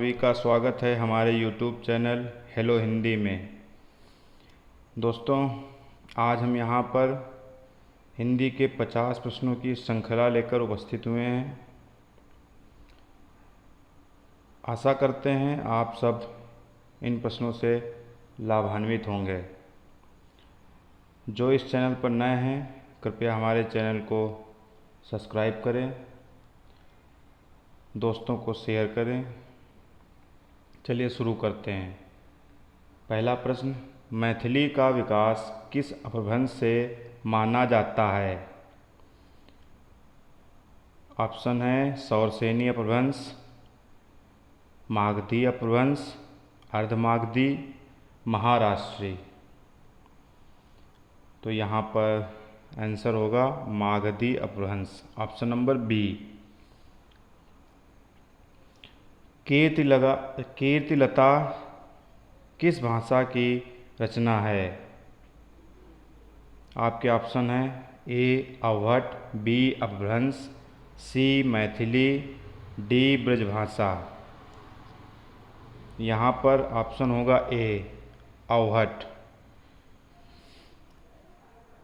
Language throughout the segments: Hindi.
सभी का स्वागत है हमारे YouTube चैनल हेलो हिंदी में। दोस्तों, आज हम यहाँ पर हिंदी के 50 प्रश्नों की श्रृंखला लेकर उपस्थित हुए हैं। आशा करते हैं आप सब इन प्रश्नों से लाभान्वित होंगे। जो इस चैनल पर नए हैं, कृपया हमारे चैनल को सब्सक्राइब करें, दोस्तों को शेयर करें। चलिए शुरू करते हैं। पहला प्रश्न, मैथिली का विकास किस अपभ्रंश से माना जाता है? ऑप्शन है सौरसेनी अपभ्रंश, मागधी अपभ्रंश, अर्धमागधी, महाराष्ट्री। तो यहाँ पर आंसर होगा मागधी अपभ्रंश, ऑप्शन नंबर बी। कीर्तिलता किस भाषा की रचना है? आपके ऑप्शन है ए अवहट, बी अपभ्रंश, सी मैथिली, डी ब्रजभाषा। यहाँ पर ऑप्शन होगा ए अवहट।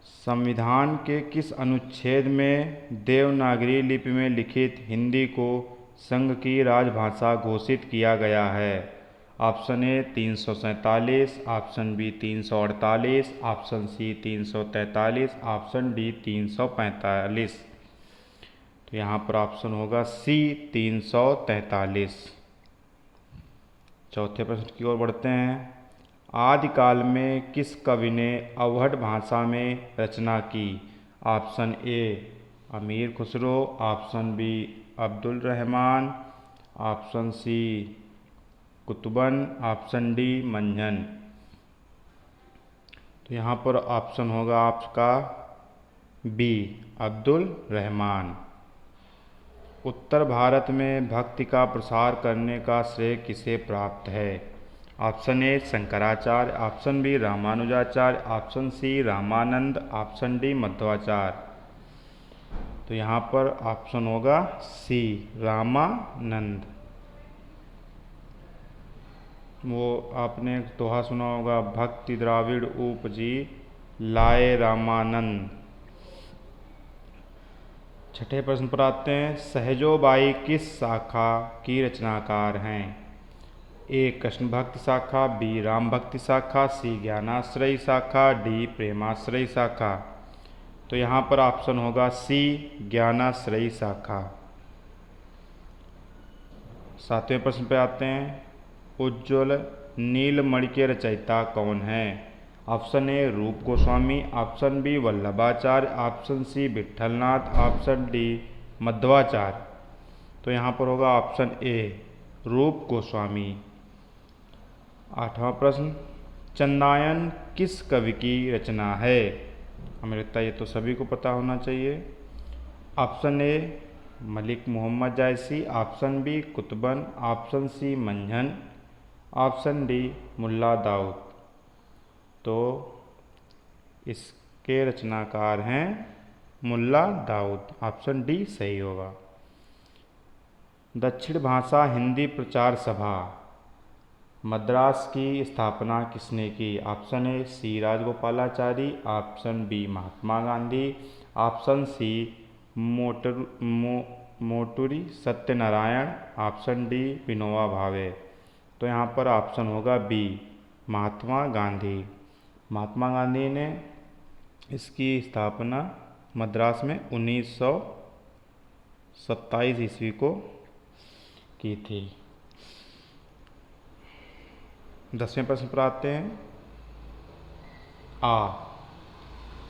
संविधान के किस अनुच्छेद में देवनागरी लिपि में लिखित हिंदी को संघ की राजभाषा घोषित किया गया है? Option A 347, option B 348, option C 343, option D 345। तो यहाँ पर ऑप्शन होगा सी 343। चौथे प्रश्न की ओर बढ़ते हैं। आदिकाल में किस कवि ने अवहट भाषा में रचना की? Option a Amir Khusro, option b Abdul Rahman, option c Qutuban, option d Manjhan. तो यहाँ पर ऑप्शन होगा आपका बी अब्दुल रहमान। उत्तर भारत में भक्ति का प्रसार करने का श्रेय किसे प्राप्त है? Option A Shankaracharya, option B Ramanujacharya, option C Ramanand, option D Madhvacharya. तो यहाँ पर ऑप्शन होगा सी रामानंद। वो आपने दोहा सुना होगा, भक्ति द्राविड़ उपजी लाए रामानंद। छठे प्रश्न पर आते हैं। सहजोबाई किस शाखा की रचनाकार हैं? ए कृष्ण भक्ति शाखा, बी राम भक्ति शाखा, सी ज्ञानाश्रयी शाखा, डी प्रेमाश्रयी शाखा। तो यहाँ पर ऑप्शन होगा सी ज्ञानाश्रयी शाखा। सातवें प्रश्न पे आते हैं। उज्ज्वल नीलमणि के रचयिता कौन है? Option A Roop Goswami, option B Vallabhacharya, option C Vitthalnath, option D Madhvacharya. तो यहाँ पर होगा ऑप्शन ए रूप गोस्वामी। आठवां प्रश्न, चंदायन किस कवि की रचना है? हमें लगता है ये तो सभी को पता होना चाहिए। Option a Malik Mohammad Jayasi, option b Qutuban, option c Manjhan, option d Mulla Daud. तो इसके रचनाकार हैं मुल्ला दाऊद, ऑप्शन डी सही होगा। दक्षिण भाषा हिंदी प्रचार सभा मद्रास की स्थापना किसने की? Option a C Rajagopalachari, option b Mahatma Gandhi, option c Moturi Satyanarayana, option d Vinoba Bhave. तो यहाँ पर ऑप्शन होगा बी महात्मा गांधी। महात्मा गांधी ने इसकी स्थापना मद्रास में 1927 ईस्वी को की थी। 10वें प्रश्न पर आते हैं। आ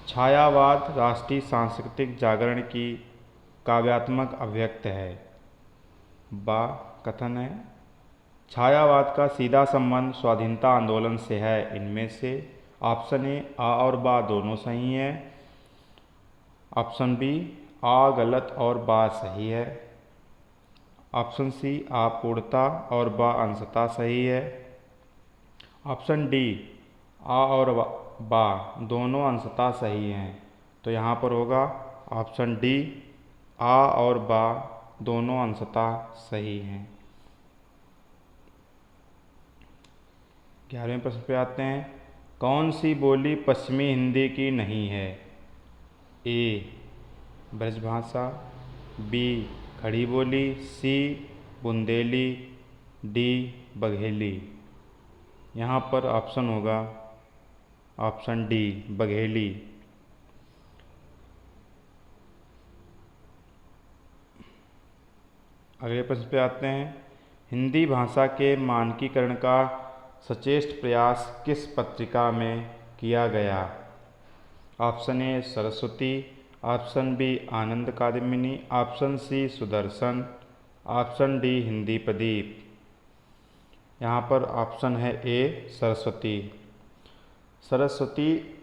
छायावाद राष्ट्रीय सांस्कृतिक जागरण की काव्यात्मक अभिव्यक्त है। बा कथन है छायावाद का सीधा संबंध स्वाधीनता आंदोलन से है। इनमें से ऑप्शन ए आ और बा दोनों सही हैं, ऑप्शन बी आ गलत और बा सही है, ऑप्शन सी आ पूर्णता और बा अंशतः सही है, ऑप्शन डी आ और बा दोनों अंशतः सही हैं। तो यहाँ पर होगा ऑप्शन डी आ और बा दोनों अंशतः सही हैं। 11वें प्रश्न पे आते हैं। कौन सी बोली पश्चिमी हिंदी की नहीं है? ए ब्रजभाषा, बी खड़ी बोली, सी बुंदेली, डी बघेली। यहाँ पर ऑप्शन होगा ऑप्शन डी बघेली। अगले प्रश्न पे आते हैं। हिंदी भाषा के मानकीकरण का सचेष्ट प्रयास किस पत्रिका में किया गया? Option A Saraswati, option B Anand Kadambini, option C Sudarshan, option D Hindi Pradeep. यहाँ पर ऑप्शन है ए सरस्वती। सरस्वती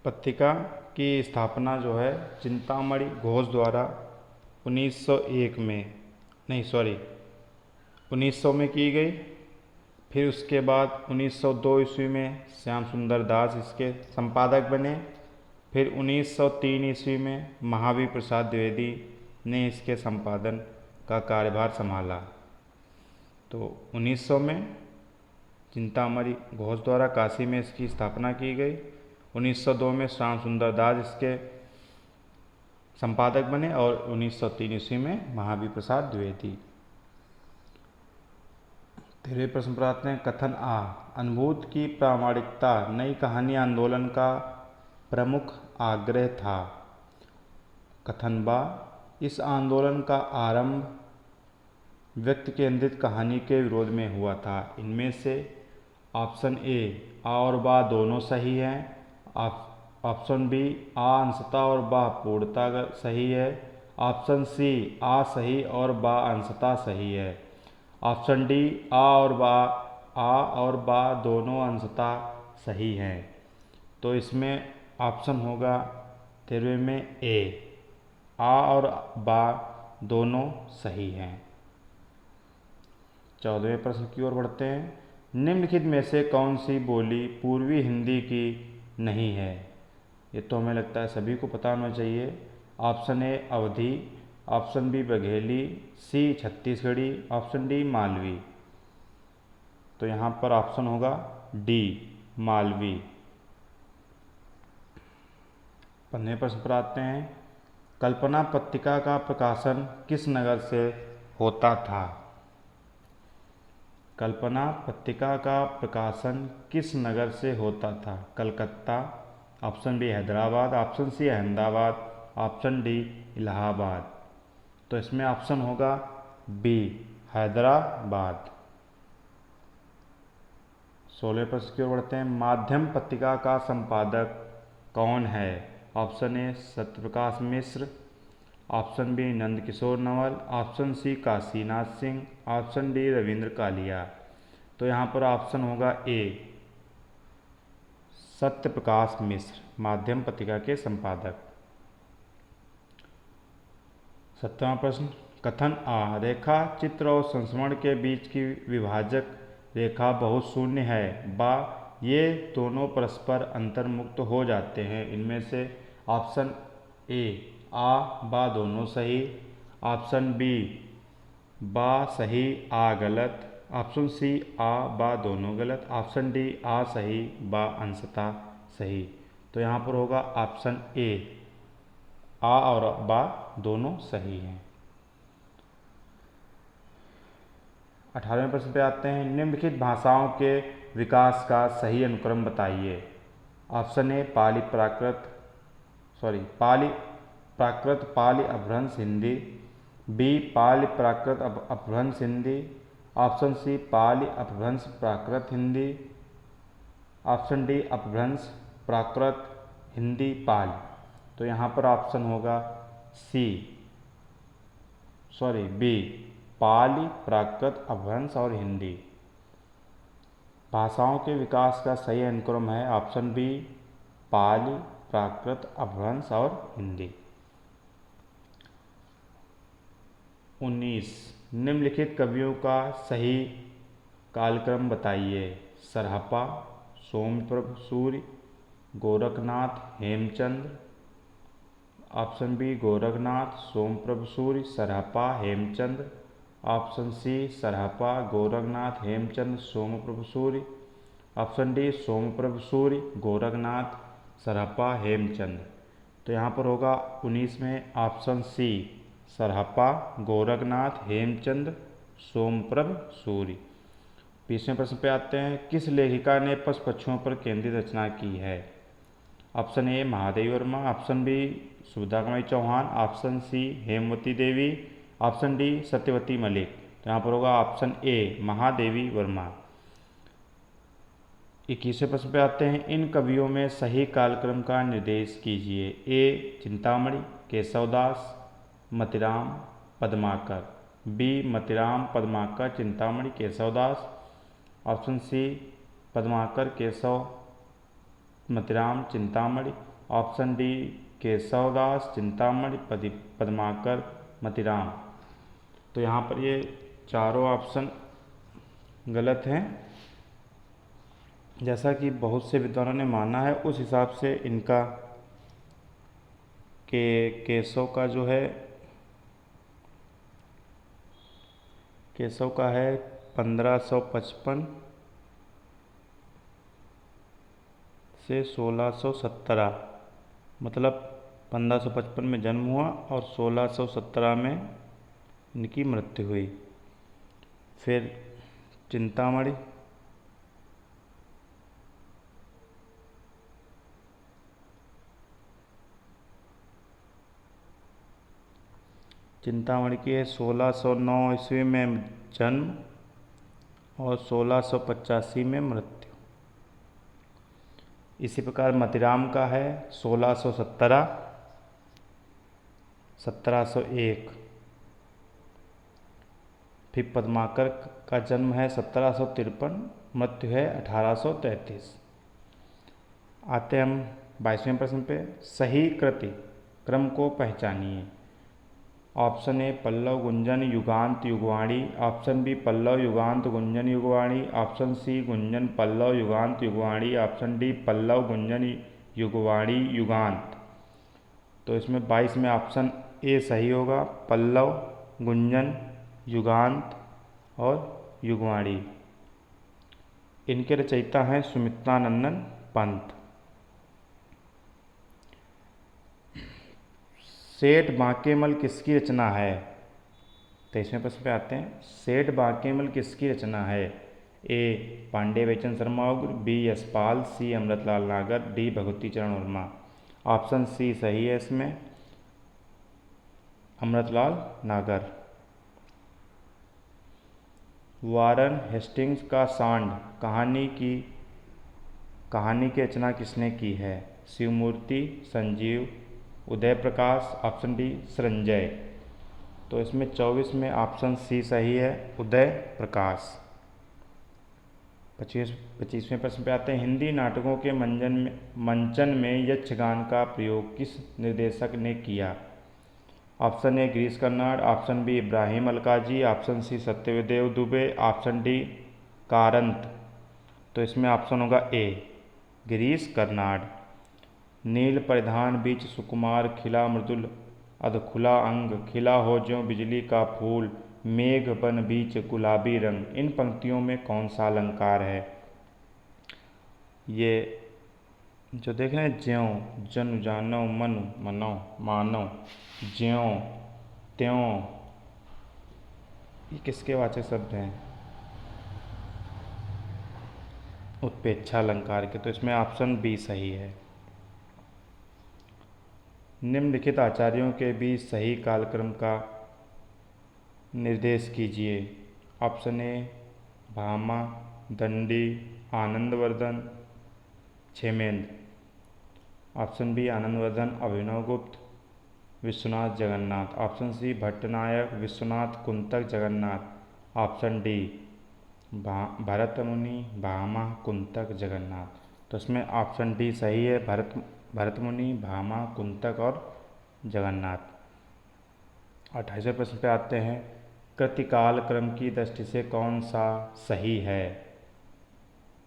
पत्रिका की स्थापना जो है चिंतामणि घोष द्वारा 1901 में 1900 में की गई। फिर उसके बाद 1902 ईस्वी में श्याम सुंदर दास इसके संपादक बने। फिर 1903 ईस्वी में महावीर प्रसाद द्विवेदी ने इसके संपादन का कार्यभार संभाला। तो 1900 में चिंतामणि घोष द्वारा काशी में इसकी स्थापना की गई। 1902 में श्याम सुंदर दास इसके संपादक बने और 1903 ईस्वी में महावीर प्रसाद द्विवेदी। 13वें प्रश्न पर आते हैं। कथन आ अनुभूत की प्रामाणिकता नई कहानी आंदोलन का प्रमुख आग्रह था। कथन बा इस आंदोलन का आरंभ व्यक्ति केंद्रित कहानी के विरोध में हुआ था। इनमें से ऑप्शन ए आ और बा दोनों सही हैं, ऑप्शन बी आ अंशतः और बा पूर्णतः सही है, ऑप्शन सी आ सही और बा अंशतः सही है, ऑप्शन डी आ और बा दोनों अंशतः सही हैं। तो इसमें ऑप्शन होगा 13वें में ए आ और बा दोनों सही हैं। 14वें प्रश्न की ओर बढ़ते हैं। निम्नलिखित में से कौन सी बोली पूर्वी हिंदी की नहीं है? ये तो हमें लगता है सभी को पता होना चाहिए। Option A Awadhi, option B Bagheli, C Chhattisgarhi, option D Malvi. तो यहाँ पर ऑप्शन होगा डी मालवी। 15वें प्रश्न पर आते हैं। कल्पना पत्रिका का प्रकाशन किस नगर से होता था? कल्पना पत्रिका का प्रकाशन किस नगर से होता था? Calcutta, option B Hyderabad, option C Ahmedabad, option D Allahabad. तो इसमें ऑप्शन होगा बी हैदराबाद। 16वें प्रश्न की ओर बढ़ते हैं। माध्यम पत्रिका का संपादक कौन है? Option A Satyaprakash Mishra, option B Nandkishore Naval, option C Kashinath Singh, option D Ravindra Kalia. तो यहाँ पर ऑप्शन होगा ए सत्यप्रकाश मिश्र माध्यम पत्रिका के संपादक। 17वां प्रश्न। कथन आ रेखा चित्र और संस्मरण के बीच की विभाजक रेखा बहुत शून्य है, बा ये दोनों परस्पर अंतर्मुक्त हो जाते हैं। इनमें से ऑप्शन ए आ बा दोनों सही, ऑप्शन बी बा सही आ गलत, ऑप्शन सी आ बा दोनों गलत, ऑप्शन डी आ सही बा अंशतः सही। तो यहाँ पर होगा ऑप्शन ए आ और बा दोनों सही हैं। 18वें प्रश्न पे आते हैं। निम्नलिखित भाषाओं के विकास का सही अनुक्रम बताइए। ऑप्शन ए पाली प्राकृत पाली अपभ्रंश हिंदी, बी पाली प्राकृत अपभ्रंश हिंदी, ऑप्शन सी पाली अपभ्रंश प्राकृत हिंदी, ऑप्शन डी अपभ्रंश प्राकृत हिंदी पाली। तो यहाँ पर ऑप्शन होगा बी पाली प्राकृत अपभ्रंश और हिंदी। भाषाओं के विकास का सही अनुक्रम है ऑप्शन बी पाली प्राकृत अपभ्रंश और हिंदी। 19 निम्नलिखित कवियों का सही कालक्रम बताइए। सरहपा, सोमप्रभ सूर्य, गोरखनाथ, हेमचंद्र। ऑप्शन बी गोरखनाथ, सोमप्रभ सूर्य, सरहपा, हेमचंद्र। ऑप्शन सी सरहपा गोरखनाथ हेमचंद सोमप्रभु सूर्य। ऑप्शन डी सोमप्रभु सूर्य गोरखनाथ सरहपा हेमचंद। तो यहाँ पर होगा 19 में ऑप्शन सी सरहपा गोरखनाथ हेमचंद सोमप्रभ सूर्य। 20वें प्रश्न पे आते हैं, किस लेखिका ने पशु पक्षियों पर केंद्रित रचना की है? Option A Mahadevi Verma, option B Sudha Kumari Chauhan, option C Hemvati Devi, option D Satyavati Malik. तो यहाँ पर होगा ऑप्शन ए महादेवी वर्मा। 21वें प्रश्न पे आते हैं, इन कवियों में सही कालक्रम का निर्देश कीजिए। A Chintamani Keshavdas Matiram Padmakar, b Matiram Padmakar Chintamani Keshavdas, option c Padmakar Keshav Matiram Chintamani, option d Keshavdas Chintamani Padmakar Matiram. तो यहाँ पर ये चारों ऑप्शन गलत हैं। जैसा कि बहुत से विद्वानों ने माना है उस हिसाब से इनका केशव का जो है केशव का है 1555 से 1617, मतलब 1555 में जन्म हुआ और 1617 में इनकी मृत्यु हुई। फिर चिंतामणि चिंतामणि की 1609 ईस्वी में जन्म और 1685 में मृत्यु। इसी प्रकार मतिराम का है 1617 1701। फिर पद्माकर का जन्म है 1753, मृत्यु है 1833। आते हम 22वें प्रश्न पे, सही कृति क्रम को पहचानिए। ऑप्शन ए पल्लव गुंजन युगांत युगवाणी, ऑप्शन बी पल्लव युगांत गुंजन युगवाणी, ऑप्शन सी गुंजन पल्लव युगांत युगवाणी, ऑप्शन डी पल्लव गुंजन युगवाणी युगांत। तो इसमें 22 में ऑप्शन ए सही होगा, पल्लव गुंजन युगांत और युगवाणी। इनके रचयिता हैं सुमित्रानंदन पंत। सेठ बांकेमल किसकी रचना है? 23वें प्रश्न पे आते हैं, सेठ बांकेमल किसकी रचना है? ए पांडे बचन शर्मा उग्र, बी यशपाल, सी अमृतलाल नागर, डी भगवती चरण वर्मा। ऑप्शन सी सही है इसमें, अमृतलाल नागर। वारन हेस्टिंग्स का सांड कहानी की रचना किसने की है? Shivamurthy, Sanjeev, Uday Prakash, option D Sanjay. तो इसमें 24 में ऑप्शन सी सही है, उदय प्रकाश। 25वें प्रश्न पे आते हैं, हिंदी नाटकों के मंचन में यक्षगान का प्रयोग किस निर्देशक ने किया? Option a Girish Karnad, option b Ebrahim Alkazi, option c Satyadev Dubey, option d Karanth. तो इसमें ऑप्शन होगा ए गिरीश कर्नाड। नील परिधान बीच सुकुमार खिला मृदुल अधखुला अंग, खिला हो ज्यों बिजली का फूल, मेघ बन बीच गुलाबी रंग। इन पंक्तियों में कौन सा अलंकार है? ये जो देख रहे हैं, ज्यों जनु जानो मनु मनो मानो, ज्यों त्यों, ये किसके वाचक शब्द हैं? उत्प्रेक्षा अलंकार के। तो इसमें ऑप्शन बी सही है। निम्नलिखित आचार्यों के बीच सही कालक्रम का निर्देश कीजिए। Option a Bhama, Dandi, Anandavardhana, Kshemendra, option b Anandavardhana, Abhinavagupta, Vishwanath Jagannath, option c Bhattanayaka, Vishwanath, Kuntaka, Jagannath, option d Bharat Muni, Bhama, Kuntaka, Jagannath. तो इसमें ऑप्शन डी सही है, भरत मुनि, भामा, कुंतक और जगन्नाथ। 28वें प्रश्न पे आते हैं, कृतिकाल क्रम की दृष्टि से कौन सा सही है?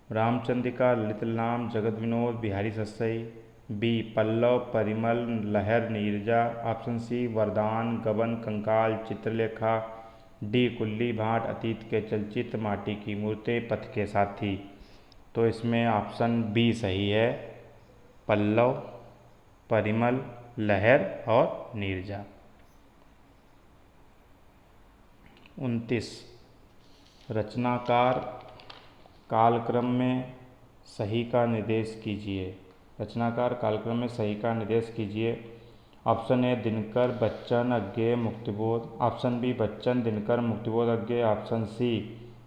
रामचंद्रिका, ललित नाम, जगत विनोद, बिहारी सस्सई, बी पल्लव, परिमल, लहर, नीरजा, ऑप्शन सी वरदान, गबन, कंकाल, चित्रलेखा, डी कुल्ली भाट अतीत के चलचित्र माटी की मूर्तें पथ के साथी। तो इसमें ऑप्शन बी सही है, पल्लव, परिमल, लहर और नीरजा। 29 रचनाकार कालक्रम में सही का निर्देश कीजिए। रचनाकार कालक्रम में सही का निर्देश कीजिए। Option a Dinkar, Bachchan, Agyeya, Muktibodh. Option b Bachchan, Dinkar, Muktibodh, Agyeya. Option c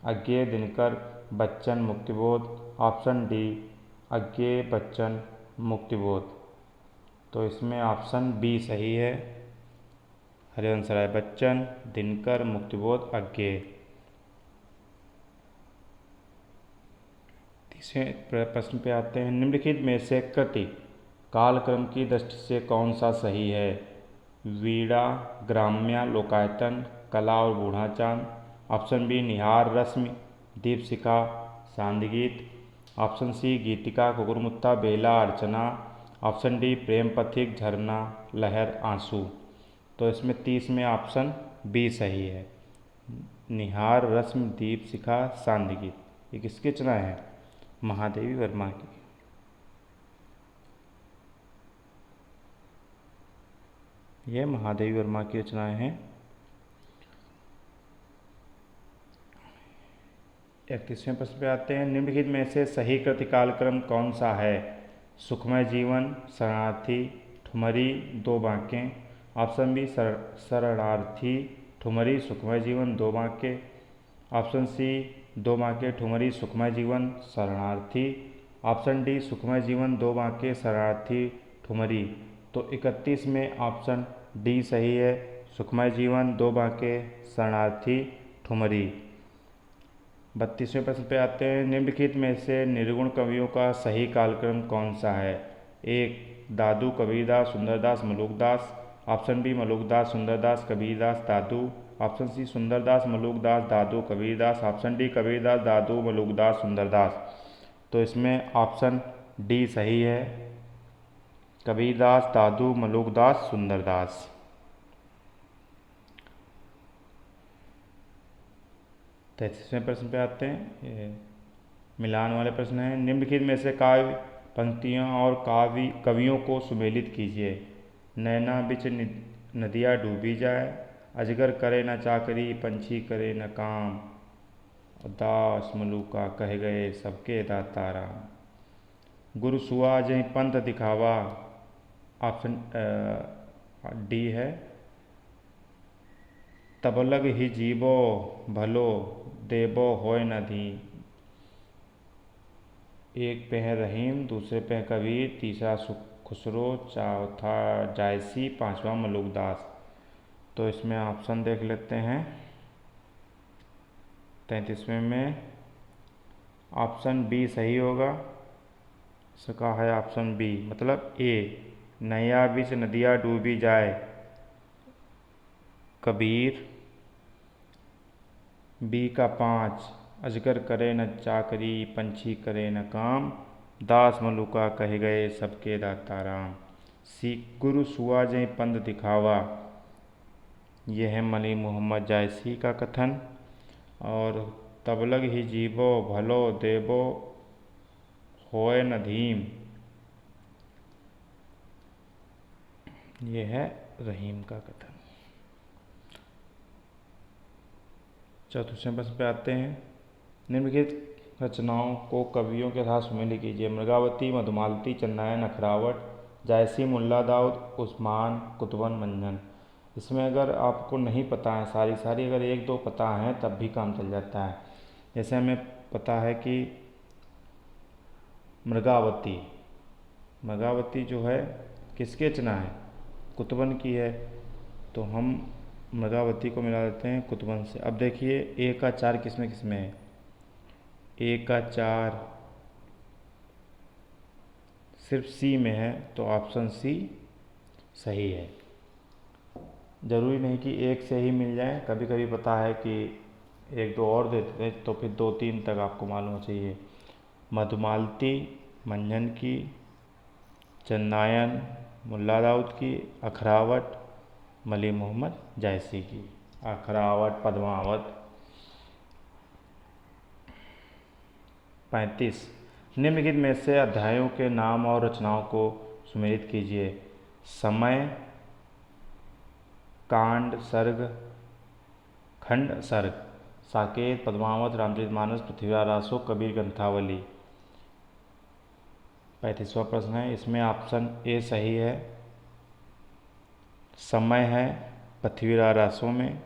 Agyeya, Dinkar, Bachchan, Muktibodh. Option d Agyeya, Bachchan, Muktibodh. तो इसमें ऑप्शन बी सही है, हरिवंश राय बच्चन, दिनकर, मुक्तिबोध, अज्ञेय। तीसरे प्रश्न पे आते हैं। निम्नलिखित में से कृति कालक्रम की दृष्टि से कौन सा सही है? वीणा, ग्राम्या, लोकायतन, कला और बूढ़ा चांद। ऑप्शन बी निहार, रश्मि, दीपशिखा, सांदगीत। ऑप्शन सी गीतिका, कुकुरमुत्ता, बेला, अर्चना। ऑप्शन डी प्रेम पथिक, झरना, लहर, आंसू। तो इसमें 30 में ऑप्शन बी सही है, निहार, रश्मि, दीपशिखा, सांदगीत। ये किसकी रचना है? महादेवी वर्मा की। यह महादेवी वर्मा की रचनाएं हैं। 31वें प्रश्न पे आते हैं। निम्नलिखित में से सही कृति कालक्रम कौन सा है? सुखमय जीवन, शरणार्थी, ठुमरी, दो बांके। ऑप्शन बी शरणार्थी, ठुमरी, सुखमय जीवन, दो बांके। ऑप्शन सी दो बांके, ठुमरी, सुखमय जीवन, शरणार्थी। ऑप्शन डी सुखमय जीवन, दो बांके, शरणार्थी, ठुमरी। तो 31 में ऑप्शन डी सही है, सुखमय जीवन, दो बांके, शरणार्थी, ठुमरी। 32वें प्रश्न पे आते हैं। निम्नलिखित में से निर्गुण कवियों का सही कालक्रम कौन सा है? एक दादू, कबीरदास, सुंदरदास, मलुकदास। ऑप्शन बी मलुकदास, सुंदरदास, कबीरदास, दादू। ऑप्शन सी सुंदरदास, मलुकदास, दादू, कबीरदास। ऑप्शन डी कबीरदास, दादू, मलुकदास, सुंदरदास। तो इसमें ऑप्शन डी सही है, कबीरदास, दादू, मलुकदास, सुंदरदास। 33वें प्रश्न पे आते हैं। ये मिलान वाले प्रश्न हैं। निम्नलिखित में से काव्य पंक्तियों और कवियों को सुमेलित कीजिए। नैना बिच नदिया डूबी जाए, अजगर करे न चाकरी, पंछी करे न काम, दास मलूका कह गए सबके दाता राम। गुरु सुआ जहीं पंथ दिखावा। ऑप्शन डी है। तबलग ही जीवो भलो, देवो होय न धी। एक पे है रहीम, दूसरे पे है कबीर, तीसरा खुसरो, चौथा जायसी, पांचवा मलुकदास। तो इसमें ऑप्शन देख लेते हैं। 33वें में ऑप्शन बी सही होगा। इसका है ऑप्शन बी, मतलब ए नैया बिच नदिया डूबी जाए, कबीर। बी का 5 अजगर करे न चाकरी, पंछी करे न काम, दास मलुका कह गए सबके दाता राम। सी गुरु सुआ जहीं पंथ दिखावा, यह है मनी मोहम्मद जायसी का कथन। और तबलग ही जीवो भलो, देवो होय न धीम, यह है रहीम का कथन। 34वें प्रश्न पे आते हैं। निम्नलिखित रचनाओं को कवियों के साथ सुमेलित कीजिए। मृगावती, मधुमालती, चंदायन, अखरावट, जायसी, मुल्ला दाऊद, उस्मान, कुतुबन, मंजन। इसमें अगर आपको नहीं पता है सारी अगर एक दो पता है तब भी काम चल जाता है। जैसे हमें पता है कि मृगावती जो है किसकी रचना है? कुतुबन की है। तो हम मृगावती को मिला देते हैं कुतुबन से। अब देखिए ए का 4 किसमें है? ए का 4 सिर्फ सी में है, तो ऑप्शन सी सही है। ज़रूरी नहीं कि एक से ही मिल जाए, कभी कभी पता है कि एक दो और देते हैं तो फिर 2-3 तक आपको मालूम चाहिए। मधुमालती मंजन की, चंदायन मुल्ला दाऊद की, अखरावट मली मोहम्मद जायसी की। अखरावत, पद्मावत। 35 निम्नलिखित में से अध्यायों के नाम और रचनाओं को सुमेलित कीजिए। समय, कांड, सर्ग, खंड, सर्ग। साकेत, पद्मावत, रामचरितमानस, पृथ्वीराज रासो, कबीर ग्रंथावली। 35वां प्रश्न है, इसमें ऑप्शन ए सही है। समय है पृथ्वीराज रासो में,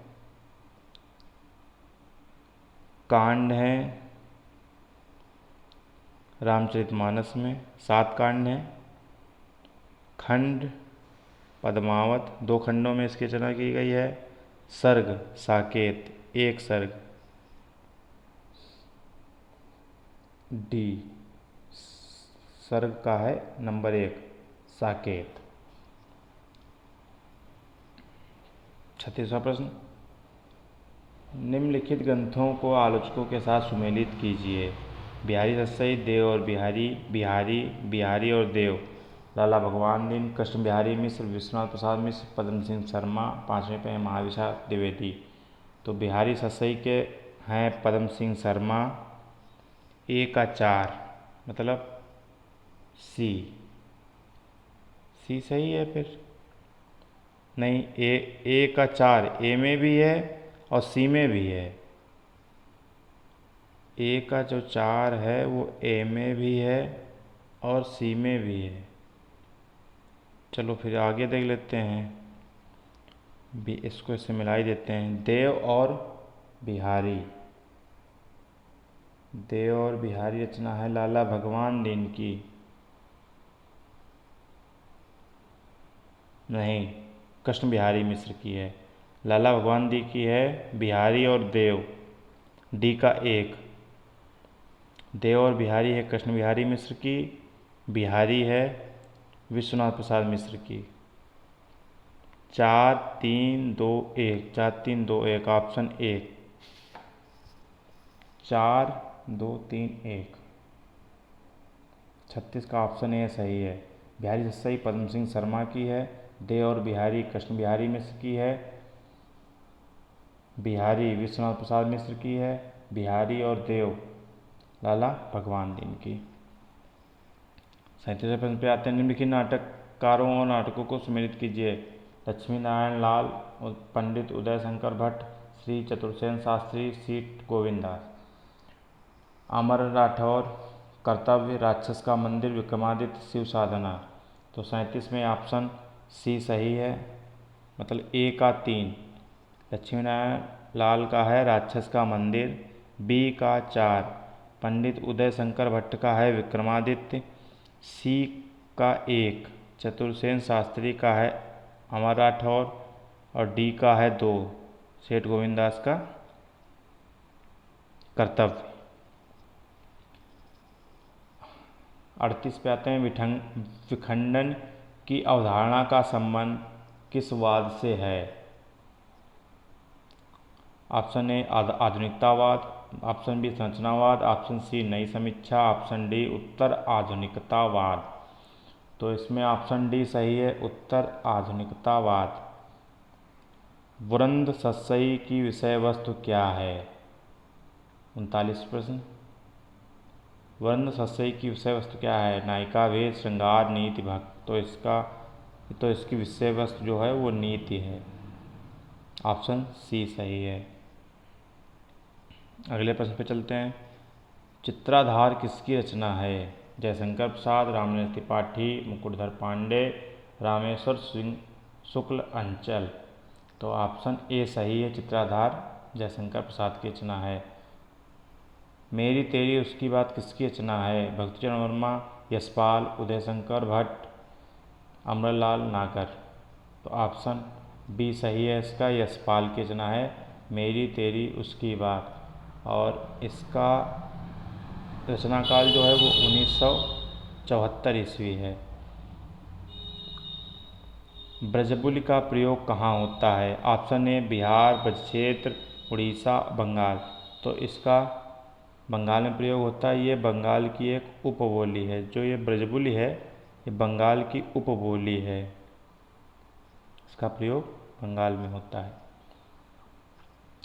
कांड है रामचरितमानस में, 7 कांड हैं। खंड पद्मावत, 2 खंडों में इसकी रचना की गई है। सर्ग साकेत, 1 सर्ग। डी सर्ग का है नंबर 1 साकेत। 36वां प्रश्न, निम्नलिखित ग्रंथों को आलोचकों के साथ सुमेलित कीजिए। बिहारी रसई, देव और बिहारी, बिहारी, बिहारी और देव, लाला भगवान दीन, कृष्ण बिहारी मिश्र, विश्वनाथ प्रसाद मिश्र, पद्म सिंह शर्मा, 5वें पे महाविशाल द्विवेदी। तो बिहारी रसई के हैं पद्म सिंह शर्मा। ए का 4 मतलब सी। सी सही है फिर? नहीं, ए का 4 ए में भी है और सी में भी है। ए का जो 4 है वो ए में भी है और सी में भी है। चलो फिर आगे देख लेते हैं, भी इसको इससे मिला ही देते हैं। देव और बिहारी, देव और बिहारी रचना है लाला भगवान दीन की। नहीं, कृष्ण बिहारी मिश्र की है। लाला भगवान दी की है बिहारी और देव, डी का 1। देव और बिहारी है कृष्ण बिहारी मिश्र की, बिहारी है विश्वनाथ प्रसाद मिश्र की। 4 3 2 1, 4 3 2 1, ऑप्शन ए। 4 2 3 1। 36 का ऑप्शन ए सही है। बिहारी रसई पद्म सिंह शर्मा की है, देव और बिहारी कृष्ण बिहारी मिश्र की है, बिहारी विश्वनाथ प्रसाद मिश्र की है, बिहारी और देव लाला भगवान दीन की। 37वें प्रश्न पे आते हैं, निम्नलिखित नाटककारों और नाटकों को सुमेलित कीजिए। लक्ष्मी नारायण लाल, पंडित उदय शंकर भट्ट, श्री चतुर्सेन शास्त्री, सी गोविंदास। अमर राठौर, कर्तव्य, राक्षस का मंदिर, विक्रमादित्य, शिव साधना। तो 37 में ऑप्शन सी सही है, मतलब ए का 3। लक्ष्मी नारायण लाल का है राक्षस का मंदिर, बी का 4 पंडित उदय शंकर भट्ट का है विक्रमादित्य, सी का 1 चतुर्सेन शास्त्री का है अमर राठौर और डी का है 2 सेठ गोविंदास का कर्तव्य। 38 पे आते हैं, विखंडन की अवधारणा का संबंध किस वाद से है। ऑप्शन ए आधुनिकतावाद, ऑप्शन बी संरचनावाद, ऑप्शन सी नई समीक्षा, ऑप्शन डी उत्तर आधुनिकतावाद। तो इसमें ऑप्शन डी सही है, उत्तर आधुनिकतावाद। वृंद सस्सई की विषय वस्तु क्या है। 39 प्रश्न, वृंद सस्सई की विषय वस्तु क्या है। नायिका भेद, श्रृंगार, नीति, भक्त। तो इसकी विषय वस्तु जो है वो नीति है, ऑप्शन सी सही है। अगले प्रश्न पे चलते हैं, चित्राधार किसकी रचना है। जयशंकर प्रसाद, रामनिवास त्रिपाठी, मुकुटधर पांडे, रामेश्वर सिंह शुक्ल, अंचल। तो ऑप्शन ए सही है, चित्राधार जयशंकर प्रसाद की रचना है। मेरी तेरी उसकी बात किसकी रचना है। भक्तिचरण वर्मा, यशपाल, उदयशंकर भट्ट, अमरलाल नागर। तो ऑप्शन बी सही है इसका, यशपाल की रचना है मेरी तेरी उसकी बात। और इसका रचनाकाल जो है वो 1974 ईस्वी है। ब्रजबुलि का प्रयोग कहाँ होता है। ऑप्शन ए बिहार, ब्रज क्षेत्र, उड़ीसा, बंगाल। तो इसका बंगाल में प्रयोग होता है। ये बंगाल की एक उपबोली है, जो ये ब्रजबुलि है ये बंगाल की उपबोली है, इसका प्रयोग बंगाल में होता है।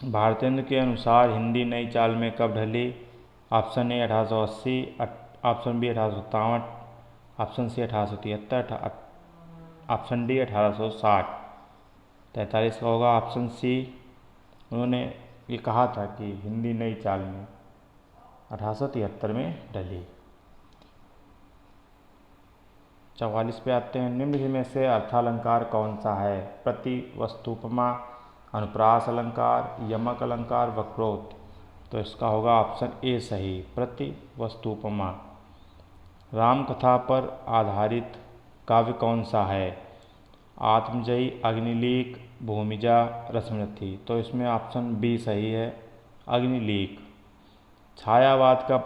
भारतेंदु के अनुसार हिंदी नई चाल में कब ढली? Option a 1880, option b 1857, option c 1873, option d 1860। 43 का होगा ऑप्शन सी। उन्होंने ये कहा था कि हिंदी नई चाल में 1873 में ढली। 44 पे आते हैं। निम्न में से अर्थालंकार कौन सा है? प्रति, वस्तुपमा, अनुप्रास अलंकार, यमक अलंकार, वक्रोक्त। तो इसका होगा ऑप्शन ए सही, प्रति वस्तुपमा। राम कथा पर आधारित काव्य कौन सा है? आत्मजयी, अग्निलीक, भूमिजा, रश्मिरथी। तो इसमें ऑप्शन बी सही है, अग्निलीक। छायावाद का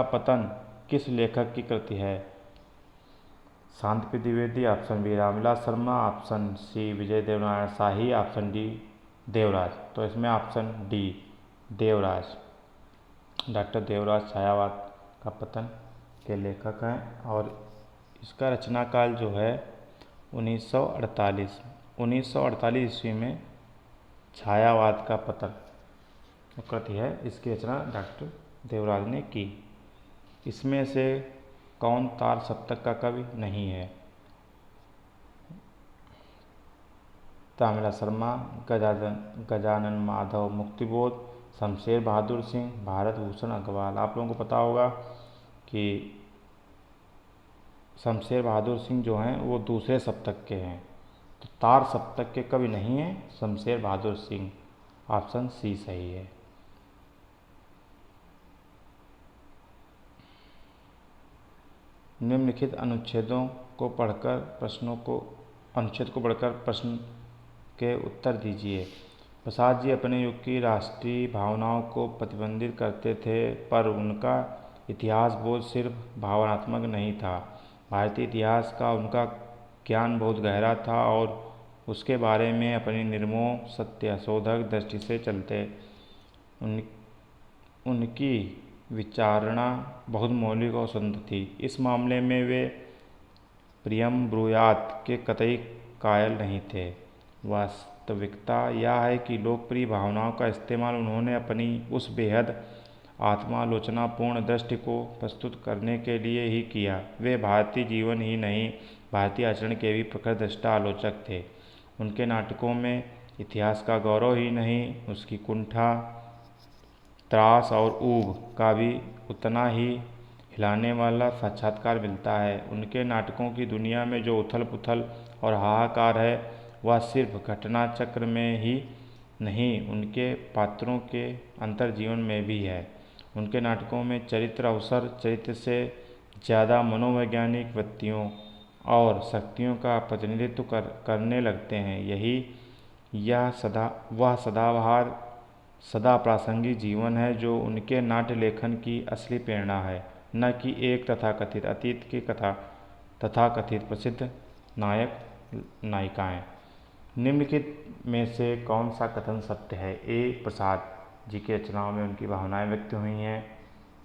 पतन किस लेखक की कृति है? Shanti Dwivedi, option b Ramvilas Sharma, option c Vijay Devnarayan Shahi, option d Devraj. तो इसमें option d Devraj, doctor Devraj छायावाद का पतन के लेखक हैं। और इसका रचना काल जो है 1948 ईस्वी में छायावाद का पतन कृति है, इसकी रचना डॉक्टर देवराज ने की। इसमें से कौन तार सप्तक का कवि नहीं है? रामविलास शर्मा, गजानन माधव मुक्तिबोध, शमशेर बहादुर सिंह, भारत भूषण अग्रवाल। आप लोगों को पता होगा कि शमशेर बहादुर सिंह जो हैं वो दूसरे सप्तक के हैं, तो तार सप्तक के कवि नहीं हैं शमशेर बहादुर सिंह। ऑप्शन सी सही है। निम्नलिखित अनुच्छेद को पढ़कर प्रश्न के उत्तर दीजिए। प्रसाद जी अपने युग की राष्ट्रीय भावनाओं को प्रतिबिंबित करते थे, पर उनका इतिहास बोध सिर्फ भावनात्मक नहीं था। भारतीय इतिहास का उनका ज्ञान बहुत गहरा था और उसके बारे में अपनी निर्मोह सत्यशोधक दृष्टि से चलते। उनकी विचारणा बहुत मौलिक और सुंदर थी। इस मामले में वे प्रियम ब्रूयात के कतई कायल नहीं थे। वास्तविकता यह है कि लोकप्रिय भावनाओं का इस्तेमाल उन्होंने अपनी उस बेहद आत्मालोचनापूर्ण दृष्टि को प्रस्तुत करने के लिए ही किया। वे भारतीय जीवन ही नहीं, भारतीय आचरण के भी प्रखर दृष्टा आलोचक थे। उनके नाटकों में इतिहास का गौरव ही नहीं, उसकी कुंठा, त्रास और ऊब का भी उतना ही हिलाने वाला साक्षात्कार मिलता है। उनके नाटकों की दुनिया में जो उथल पुथल और हाहाकार है, वह सिर्फ घटना चक्र में ही नहीं, उनके पात्रों के अंतर्जीवन में भी है। उनके नाटकों में चरित्र अवसर चरित्र से ज़्यादा मनोवैज्ञानिक वृत्तियों और शक्तियों का प्रतिनिधित्व करने लगते हैं। वह सदाबहार, सदा प्रासंगिक जीवन है जो उनके नाट्य लेखन की असली प्रेरणा है, न कि एक तथाकथित अतीत की कथा, तथाकथित प्रसिद्ध नायक नायिकाएं। निम्नलिखित में से कौन सा कथन सत्य है? ए, प्रसाद जी की रचनाओं में उनकी भावनाएं व्यक्त हुई हैं।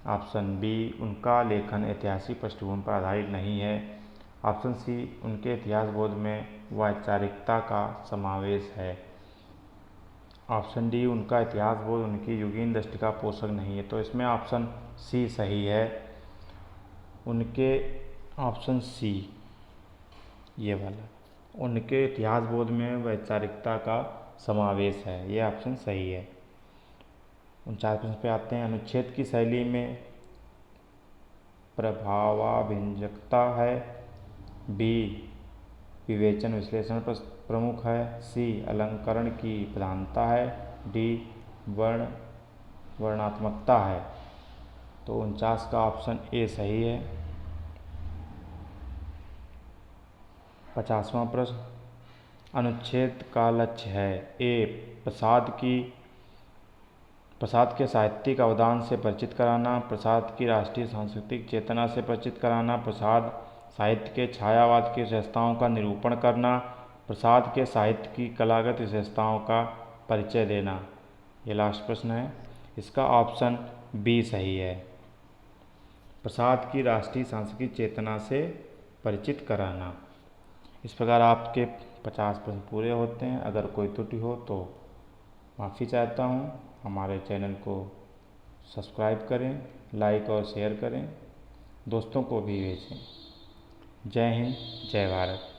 ऑप्शन बी, उनका लेखन ऐतिहासिक पृष्ठभूमि पर आधारित नहीं है। ऑप्शन सी, उनके इतिहास बोध में वैचारिकता का समावेश है। ऑप्शन डी, उनका इतिहास बोध उनकी युगीन दृष्टि का पोषक नहीं है। तो इसमें ऑप्शन सी सही है। उनके ऑप्शन सी ये वाला, उनके इतिहास बोध में वैचारिकता का समावेश है, ये ऑप्शन सही है। 49 प्रश्न पे आते हैं। अनुच्छेद की शैली में प्रभावाभिव्यंजकता है, बी विवेचन विश्लेषण प्रमुख है, सी अलंकरण की प्रधानता है, डी वर्णात्मकता है। तो 49 का ऑप्शन ए सही है। 50वां प्रश्न, अनुच्छेद का लक्ष्य है। ए, प्रसाद के साहित्यिक अवदान से परिचित कराना, प्रसाद की राष्ट्रीय सांस्कृतिक चेतना से परिचित कराना, प्रसाद साहित्य के छायावाद की विशेषताओं का निरूपण करना, प्रसाद के साहित्य की कलागत विशेषताओं का परिचय देना। ये लास्ट प्रश्न है, इसका ऑप्शन बी सही है। प्रसाद की राष्ट्रीय सांस्कृतिक चेतना से परिचित कराना। इस प्रकार आपके 50 प्रश्न पूरे होते हैं। अगर कोई त्रुटि हो तो माफ़ी चाहता हूँ। हमारे चैनल को सब्सक्राइब करें, लाइक और शेयर करें, दोस्तों को भी भेजें। जय हिंद, जय भारत।